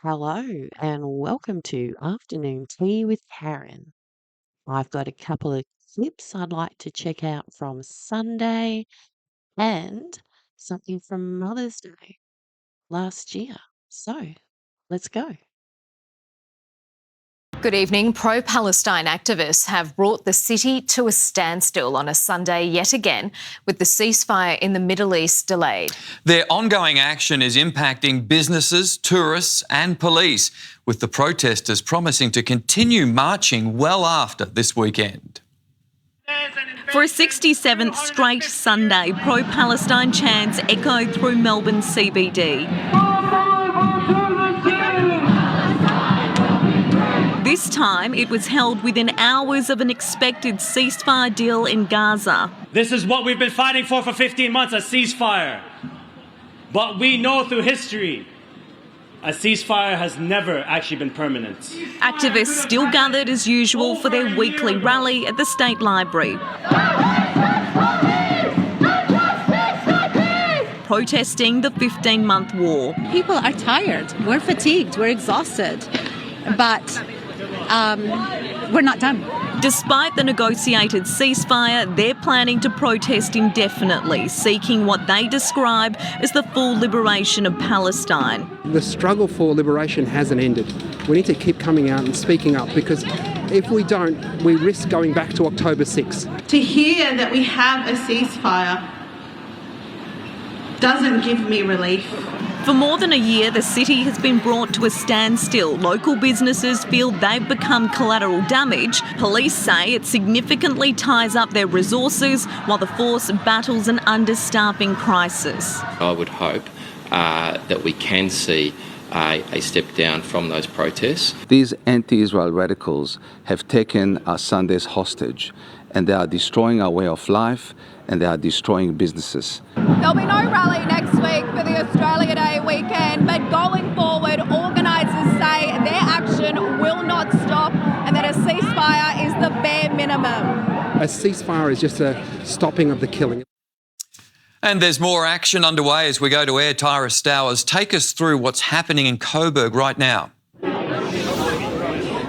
Hello and welcome to Afternoon Tea with Karen. I've got a couple of clips I'd like to check out from Sunday and something from Mother's Day last year. So let's go. Good evening. Pro-Palestine activists have brought the city to a standstill on a Sunday yet again, with the ceasefire in the Middle East delayed. Their ongoing action is impacting businesses, tourists and police, with the protesters promising to continue marching well after this weekend. For a 67th straight Sunday, pro-Palestine chants echoed through Melbourne CBD. This time, it was held within hours of an expected ceasefire deal in Gaza. This is what we've been fighting for 15 months, a ceasefire. But we know through history, a ceasefire has never actually been permanent. Activists still gathered as usual for their weekly rally at the State Library. Protesting the 15-month war. People are tired, we're fatigued, we're exhausted, but we're not done. Despite the negotiated ceasefire, they're planning to protest indefinitely, seeking what they describe as the full liberation of Palestine. The struggle for liberation hasn't ended. We need to keep coming out and speaking up, because if we don't, we risk going back to October 6th. To hear that we have a ceasefire doesn't give me relief. For more than a year, the city has been brought to a standstill. Local businesses feel they've become collateral damage. Police say it significantly ties up their resources while the force battles an understaffing crisis. I would hope that we can see a step down from those protests. These anti-Israel radicals have taken our Sundays hostage, and they are destroying our way of life, and they are destroying businesses. There'll be no rally next week for the Australia Day weekend, but going forward, organisers say their action will not stop and that a ceasefire is the bare minimum. A ceasefire is just a stopping of the killing. And there's more action underway as we go to air. Tyra Stowers, take us through what's happening in Coburg right now.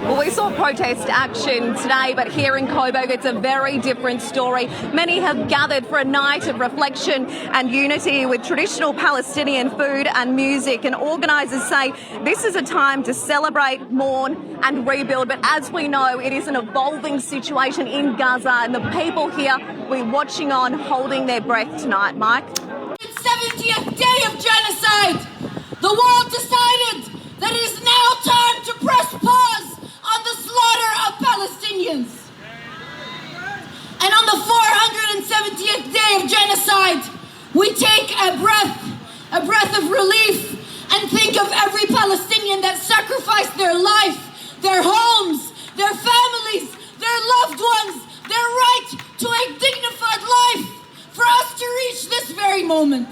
Well, we saw protest action today, but here in Coburg, it's a very different story. Many have gathered for a night of reflection and unity with traditional Palestinian food and music. And organisers say this is a time to celebrate, mourn and rebuild. But as we know, it is an evolving situation in Gaza, and the people here will be watching on, holding their breath tonight. Mike? 70th day of genocide. The world decided that it is now time to press pause on the slaughter of Palestinians. And on the 470th day of genocide, we take a breath of relief, and think of every Palestinian that sacrificed their life, their homes, their families, their loved ones, their right to a dignified life for us to reach this very moment.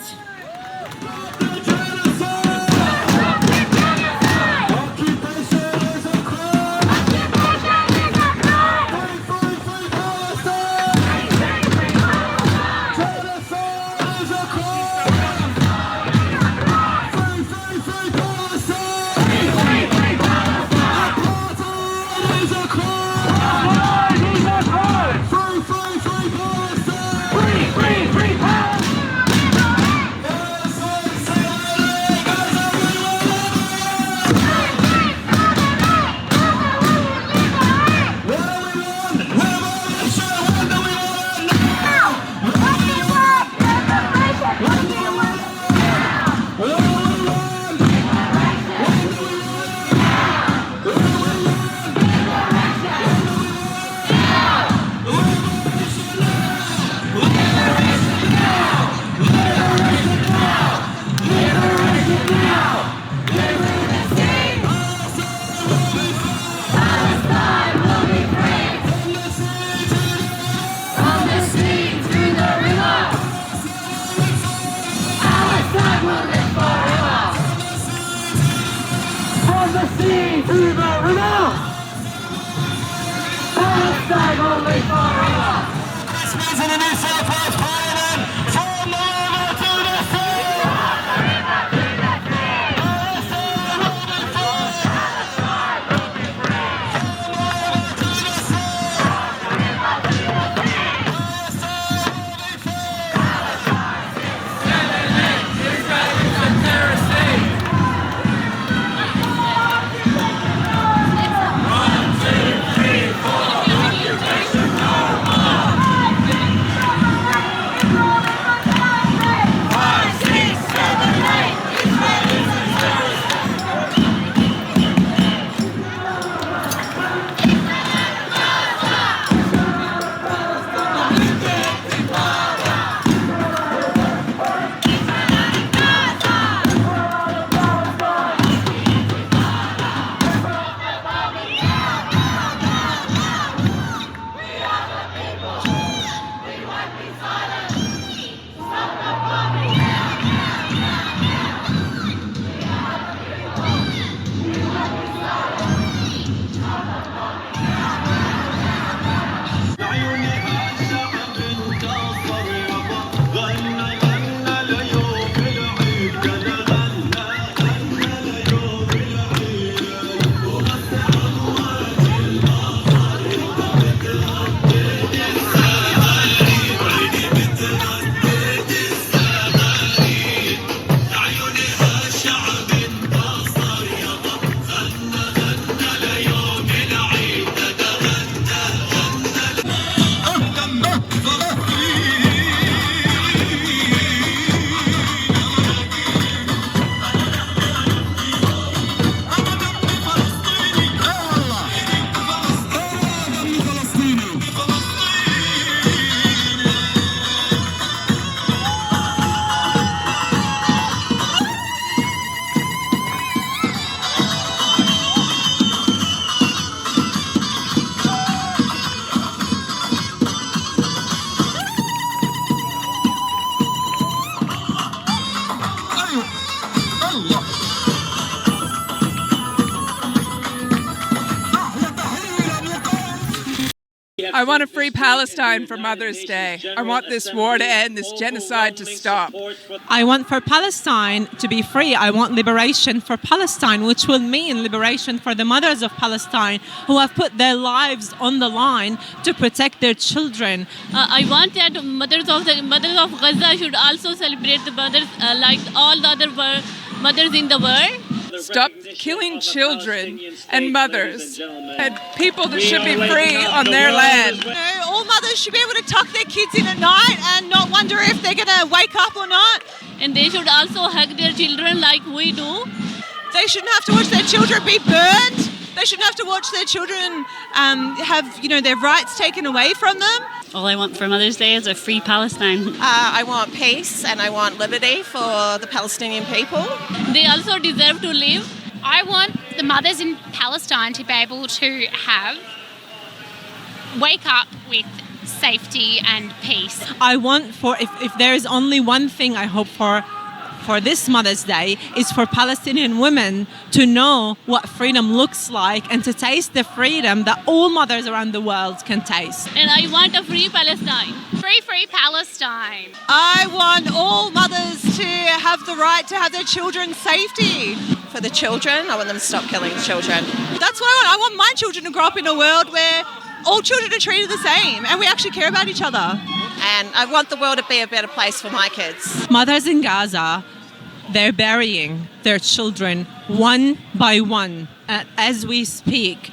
I want a free Palestine for Mother's Day. I want this war to end, this genocide to stop. I want for Palestine to be free. I want liberation for Palestine, which will mean liberation for the mothers of Palestine who have put their lives on the line to protect their children. I want that mothers of Gaza should also celebrate the mothers like all the other mothers in the world. Stop killing children and mothers and people that should be free on their land. All mothers should be able to tuck their kids in at night and not wonder if they're going to wake up or not. And they should also hug their children like we do. They shouldn't have to watch their children be burned. They shouldn't have to watch their children have, their rights taken away from them. All I want for Mother's Day is a free Palestine. I want peace and I want liberty for the Palestinian people. They also deserve to live. I want the mothers in Palestine to be able to wake up with safety and peace. I want if there is only one thing I hope for this Mother's Day is for Palestinian women to know what freedom looks like and to taste the freedom that all mothers around the world can taste. And I want a free Palestine. Free Palestine. I want all mothers to have the right to have their children's safety. For the children, I want them to stop killing children. That's what I want. I want my children to grow up in a world where all children are treated the same and we actually care about each other. And I want the world to be a better place for my kids. Mothers in Gaza, they're burying their children one by one as we speak.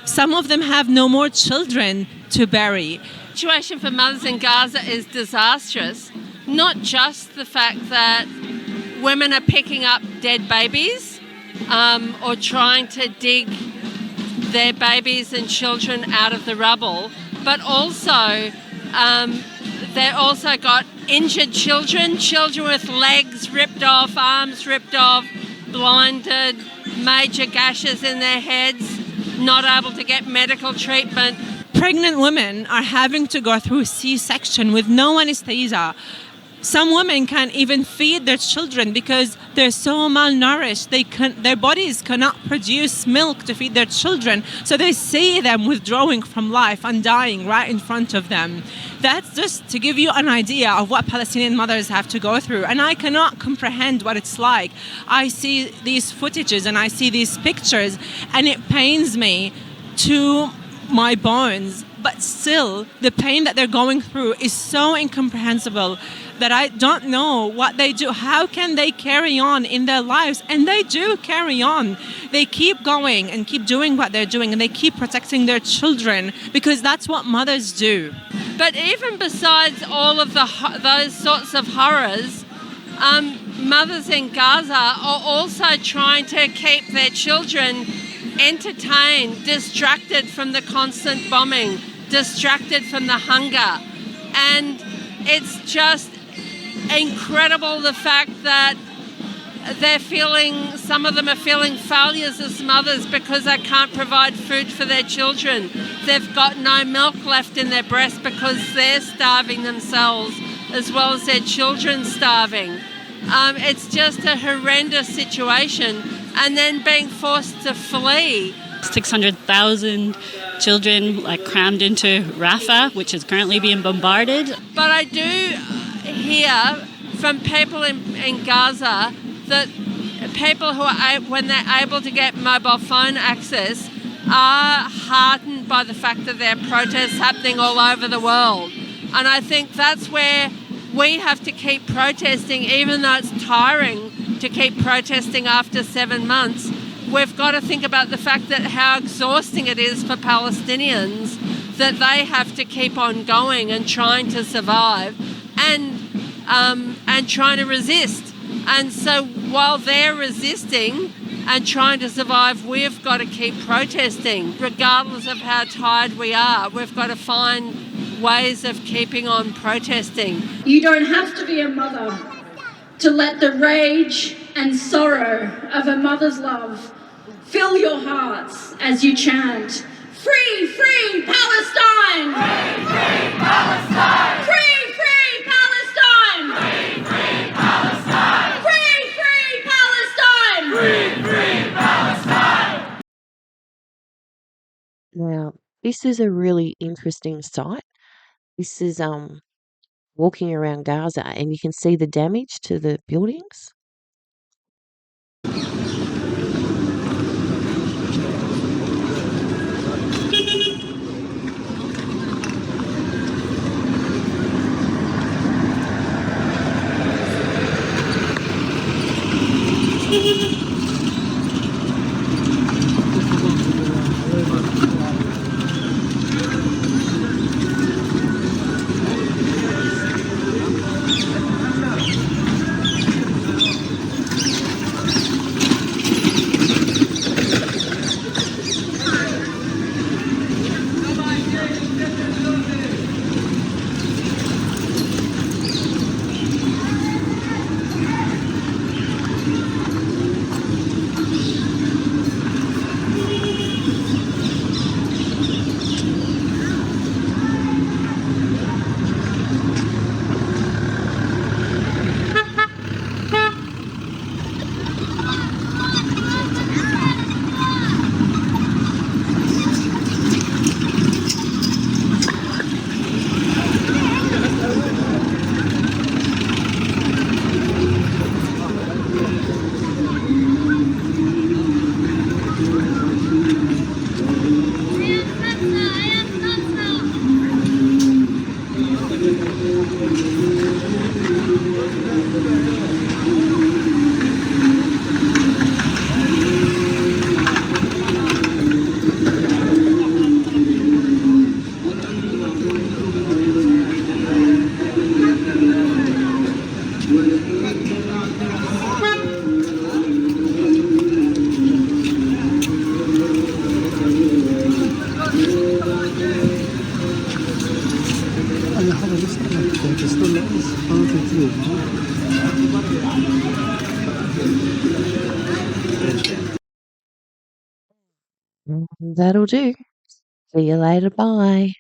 Some of them have no more children to bury. The situation for mothers in Gaza is disastrous. Not just the fact that women are picking up dead babies or trying to dig their babies and children out of the rubble, but also they've also got injured children with legs ripped off, arms ripped off, blinded, major gashes in their heads, not able to get medical treatment. Pregnant women are having to go through C-section with no anesthesia. Some women can't even feed their children because they're so malnourished. Their bodies cannot produce milk to feed their children. So they see them withdrawing from life and dying right in front of them. That's just to give you an idea of what Palestinian mothers have to go through. And I cannot comprehend what it's like. I see these footages and I see these pictures and it pains me to my bones. But still, the pain that they're going through is so incomprehensible that I don't know what they do. How can they carry on in their lives? And they do carry on. They keep going and keep doing what they're doing, and they keep protecting their children because that's what mothers do. But even besides all of those sorts of horrors, mothers in Gaza are also trying to keep their children entertained, distracted from the constant bombing, distracted from the hunger. And it's just incredible the fact that some of them are feeling failures as mothers because they can't provide food for their children. They've got no milk left in their breast because they're starving themselves as well as their children starving. It's just a horrendous situation. And then being forced to flee. 600,000 children crammed into Rafah, which is currently being bombarded. But I do hear from people in Gaza that people who are, when they're able to get mobile phone access, are heartened by the fact that there are protests happening all over the world. And I think that's where we have to keep protesting, even though it's tiring to keep protesting after 7 months. We've got to think about the fact that how exhausting it is for Palestinians that they have to keep on going and trying to survive and trying to resist. And so while they're resisting and trying to survive, we've got to keep protesting. Regardless of how tired we are, we've got to find ways of keeping on protesting. You don't have to be a mother to let the rage and sorrow of a mother's love fill your hearts as you chant, "Free, free Palestine! Free, free Palestine! Free, free Palestine! Free, free Palestine! Free, free Palestine! Free, free Palestine!" Now, This is a really interesting site. This is walking around Gaza, and you can see the damage to the buildings. That'll do. See you later. Bye.